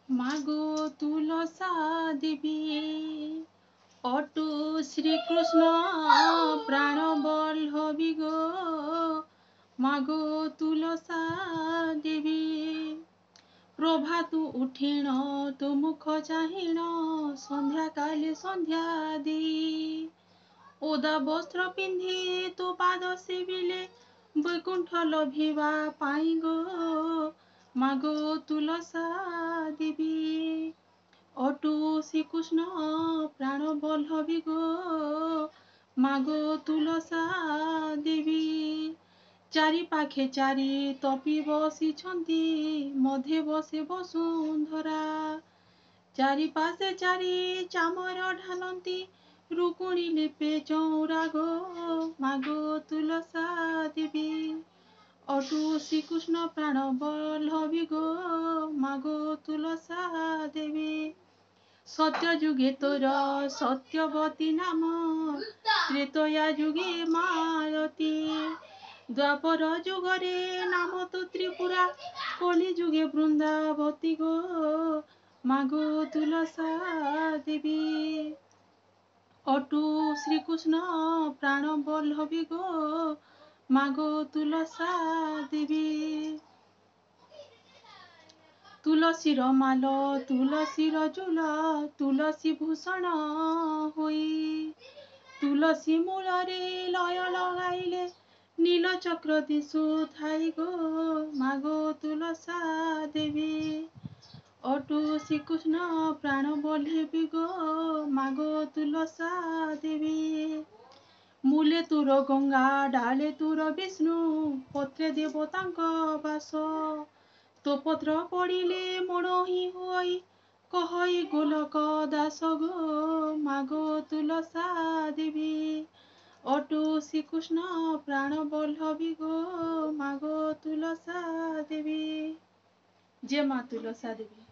मागो तुलसा देवी अटू श्रीकृष्ण प्राण बल्लभी गो मागो तुलसा देवी प्रभातु उठिण तु मुख चाहिण संध्या काले संध्या दी ओदा वस्त्र पिंधि तु पाद सेविले वैकुंठ लभिवा पाई गो मागो तुलसा देवी अटू श्रीकृष्ण प्राण बल्लभी गो मागो तुलसा देवी चारि पाखे चारि तपी बसिछन्ति मध्ये बसे वसुंधरा चारि पाशे चारि चामर ढालन्ति रुकुणी लिपे चौरा गो मागो तुलसा देवी अटू श्रीकृष्ण प्राण बल्लभी गो मागो तुलसा देवी सत्य जुगे तोर सत्यवती नाम त्रेतया जुगे मालती द्वापर जुगरे नाम तो त्रिपुरा कलि जुगे वृंदावती गो मागो तुलसा देवी अटू श्रीकृष्ण प्राण बल्लभी गो मागो तुलसा देवी तुलसीर माल तुलसीर झुल तुलसी भूषण होई तुलसी मूल रे लय लगाइले नील चक्र दिशु थाई गो मागो तुलसा देवी अटू श्रीकृष्ण प्राण बल्लभी गो मागो तुलसा देवी मूले तुर गंगा डाले तुर विष्णु पत्रे देवतांक बास तो पत्र पड़िले मोड़ ही हुई कहई गोलक दास गो मागो तुलसा देवी अटू श्रीकृष्ण प्राण बल्लभी गो मागो तुलसा देवी जय माँ तुलसा देवी।